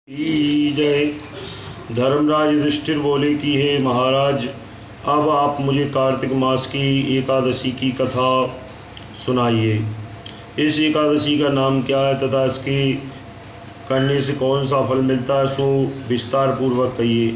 जय। धर्मराज युधिष्ठिर बोले कि हे महाराज, अब आप मुझे कार्तिक मास की एकादशी की कथा सुनाइए। इस एकादशी का नाम क्या है तथा इसके करने से कौन सा फल मिलता है, सो विस्तार पूर्वक कहिए।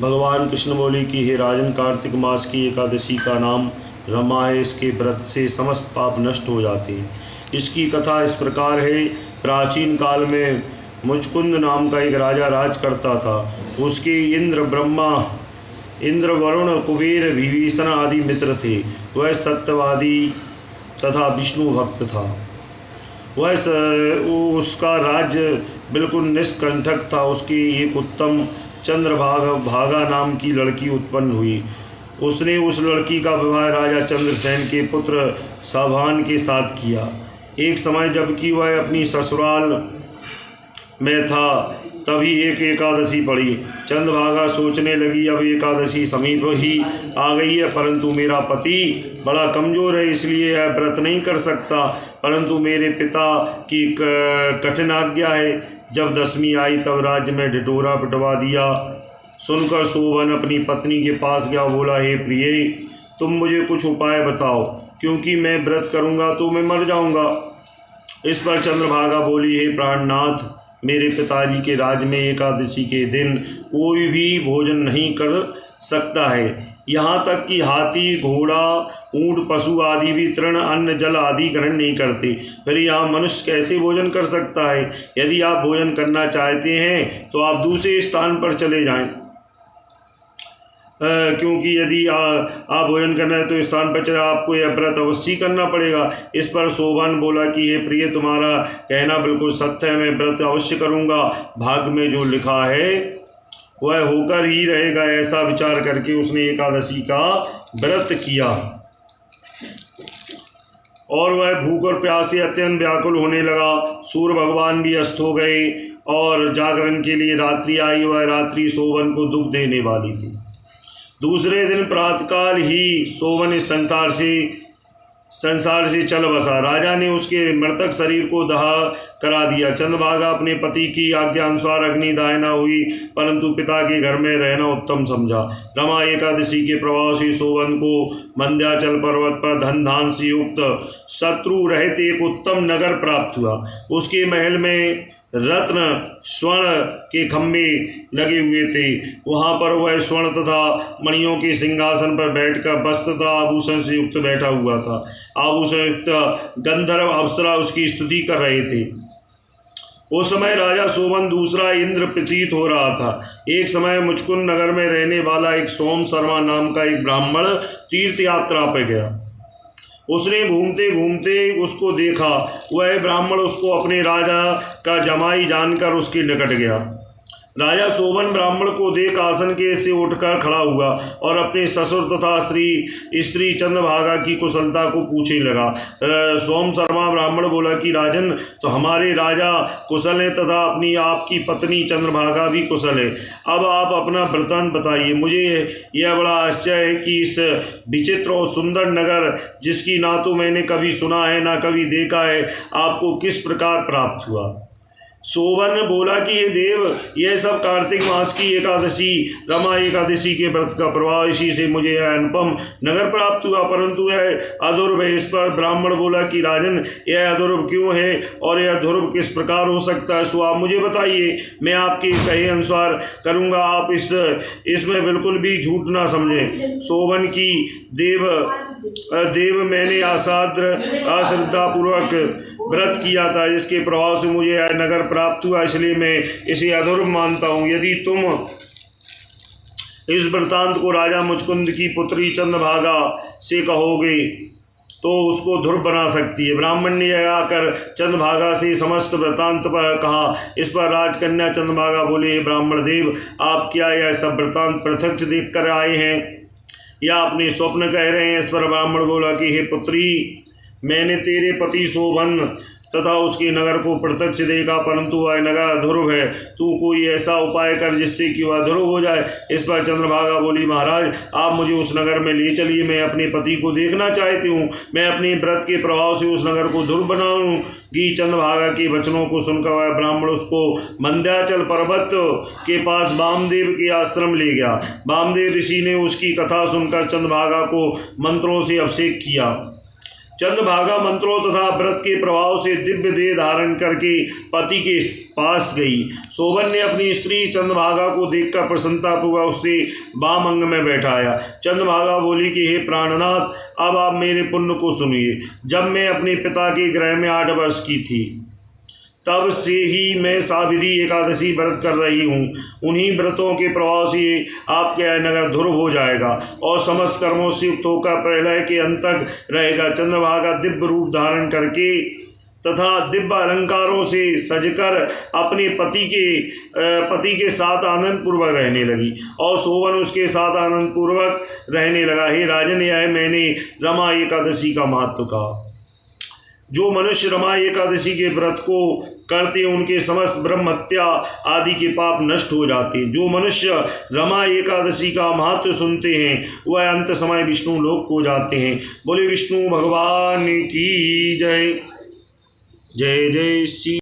भगवान कृष्ण बोले कि हे राजन, कार्तिक मास की एकादशी का नाम रमा है। इसके व्रत से समस्त पाप नष्ट हो जाते हैं। इसकी कथा इस प्रकार है। प्राचीन काल में मुचकुंद नाम का एक राजा राज करता था। उसके इंद्र, ब्रह्मा, इंद्र, वरुण, कुबेर, विभीषण आदि मित्र थे। वह सत्यवादी तथा विष्णु भक्त था। उसका राज्य बिल्कुल निष्कंटक था। उसकी एक उत्तम चंद्रभागा नाम की लड़की उत्पन्न हुई। उसने उस लड़की का विवाह राजा चंद्रसेन के पुत्र साभान के साथ किया। एक समय जबकि वह अपनी ससुराल में था, तभी एक एकादशी पड़ी। चंद्रभागा सोचने लगी, अब एकादशी समीप ही आ गई है, परंतु मेरा पति बड़ा कमज़ोर है, इसलिए यह व्रत नहीं कर सकता। परंतु मेरे पिता की कठिन आज्ञा है। जब दशमी आई तब राज्य में ढिढोरा पिटवा दिया। सुनकर शोभन अपनी पत्नी के पास गया। बोला, हे प्रिय, तुम मुझे कुछ उपाय बताओ, क्योंकि मैं व्रत करूँगा तो मैं मर जाऊँगा। इस पर चंद्रभागा बोली, हे प्राणनाथ, मेरे पिताजी के राज्य में एकादशी के दिन कोई भी भोजन नहीं कर सकता है। यहाँ तक कि हाथी, घोड़ा, ऊँट, पशु आदि भी तृण, अन्न, जल आदि ग्रहण नहीं करते। फिर यहाँ मनुष्य कैसे भोजन कर सकता है? यदि आप भोजन करना चाहते हैं तो आप दूसरे स्थान पर चले जाएं, क्योंकि यदि आप भोजन करना है तो स्थान पर चले, आपको यह व्रत अवश्य करना पड़ेगा। इस पर शोभन बोला कि हे प्रिय, तुम्हारा कहना बिल्कुल सत्य है, मैं व्रत अवश्य करूँगा। भाग्य में जो लिखा है वह होकर ही रहेगा। ऐसा विचार करके उसने एकादशी का व्रत किया और वह भूख और प्यास से अत्यंत व्याकुल होने लगा। सूर्य भगवान भी अस्त हो गए और जागरण के लिए रात्रि आई। वह रात्रि शोभन को दुख देने वाली थी। दूसरे दिन प्रातःकाल ही शोभन इस संसार से चल बसा। राजा ने उसके मृतक शरीर को दहा करा दिया। चंद्रभागा अपने पति की आज्ञा अनुसार अग्नि दाहना हुई, परंतु पिता के घर में रहना उत्तम समझा। रमा एकादशी के प्रभाव से शोभन को मंद्याचल पर्वत पर धन धान से युक्त शत्रु रहित एक उत्तम नगर प्राप्त हुआ। उसके महल में रत्न स्वर्ण के खंभे लगे हुए थे। वहाँ पर वह स्वर्ण तथा मणियों के सिंहासन पर बैठकर वस्त्र तथा आभूषण से युक्त बैठा हुआ था। आभूषण युक्त गंधर्व अप्सरा उसकी स्तुति कर रहे थे। उस समय राजा शोभन दूसरा इंद्र प्रतीत हो रहा था। एक समय मुचकुंद नगर में रहने वाला एक सोम शर्मा नाम का एक ब्राह्मण तीर्थ यात्रा पर गया। उसने घूमते घूमते उसको देखा। वह ब्राह्मण उसको अपने राजा का जमाई जानकर उसके निकट गया। राजा शोभन ब्राह्मण को देख आसन के से उठकर खड़ा हुआ और अपने ससुर तथा स्त्री चंद्रभागा की कुशलता को पूछने लगा। सोम शर्मा ब्राह्मण बोला कि राजन, तो हमारे राजा कुशल है तथा अपनी आपकी पत्नी चंद्रभागा भी कुशल है। अब आप अपना वृत्तांत बताइए। मुझे यह बड़ा आश्चर्य है कि इस विचित्र और सुंदर नगर, जिसकी ना तो मैंने कभी सुना है ना कभी देखा है, आपको किस प्रकार प्राप्त हुआ। शोभन बोला कि ये देव, यह सब कार्तिक मास की एकादशी, रमा एकादशी के व्रत का प्रभाव, इसी से मुझे यह अनुपम नगर प्राप्त हुआ, परंतु यह अधुर्व है। इस पर ब्राह्मण बोला कि राजन, यह अधुर्व क्यों है और यह ध्रुव किस प्रकार हो सकता है, सो आप मुझे बताइए, मैं आपके कहे अनुसार करूँगा। आप इसमें बिल्कुल भी झूठ ना समझें। शोभन की देव, मैंने अश्रद्धापूर्वक व्रत किया था, इसके प्रभाव से मुझे यह नगर प्राप्त हुआ, इसलिए मैं इसे अधुर्व मानता हूँ। यदि तुम इस वृत्तांत को राजा मुचकुंद की पुत्री चंद्रभागा से कहोगे तो उसको ध्रुव बना सकती है। ब्राह्मण ने आकर चंद्रभागा से समस्त वृत्तांत पर कहा। इस पर राजकन्या चंद्रभागा बोले, ब्राह्मण देव, आप क्या यह सब वृत्तांत प्रत्यक्ष देख कर आए हैं या अपने स्वप्न कह रहे हैं? इस पर ब्राह्मण बोला कि हे पुत्री, मैंने तेरे पति शोभन तथा उसके नगर को प्रत्यक्ष देखा, परंतु वह नगर ध्रुव है। तू कोई ऐसा उपाय कर जिससे कि वह ध्रुव हो जाए। इस पर चंद्रभागा बोली, महाराज आप मुझे उस नगर में ले चलिए, मैं अपने पति को देखना चाहती हूँ। मैं अपने व्रत के प्रभाव से उस नगर को ध्रुव बनाऊंगी। चंद्रभागा के वचनों को सुनकर वह ब्राह्मण उसको मंद्याचल पर्वत के पास वामदेव के आश्रम ले गया। वामदेव ऋषि ने उसकी कथा सुनकर चंद्रभागा को मंत्रों से अभिषेक किया। चंद्रभागा मंत्रों तथा व्रत के प्रभाव से दिव्य देह धारण करके पति के पास गई। शोभन ने अपनी स्त्री चंद्रभागा को देखकर प्रसन्नतापूर्वक उससे वाम अंग में बैठाया। चंद्रभागा बोली कि हे प्राणनाथ, अब आप मेरे पुण्य को सुनिए। जब मैं अपने पिता के गृह में 8 वर्ष की थी, तब से ही मैं सावित्री एकादशी व्रत कर रही हूँ। उन्हीं व्रतों के प्रभाव से आपका नगर ध्रुव हो जाएगा और समस्त कर्मों से युक्त होकर प्रलय के अंत तक रहेगा। चंद्रभागा दिव्य रूप धारण करके तथा दिव्य अलंकारों से सजकर अपने पति के साथ आनंद पूर्वक रहने लगी और शोभन उसके साथ आनंद पूर्वक रहने लगा। हे राजन, यह मैंने रमा एकादशी का महत्व कहा। जो मनुष्य रमा एकादशी के व्रत को करते उनके समस्त ब्रह्म हत्या आदि के पाप नष्ट हो जाते। जो मनुष्य रमा एकादशी का महत्व सुनते हैं वह अंत समय विष्णु लोक को जाते हैं। बोले विष्णु भगवान की जय। जय जय श्री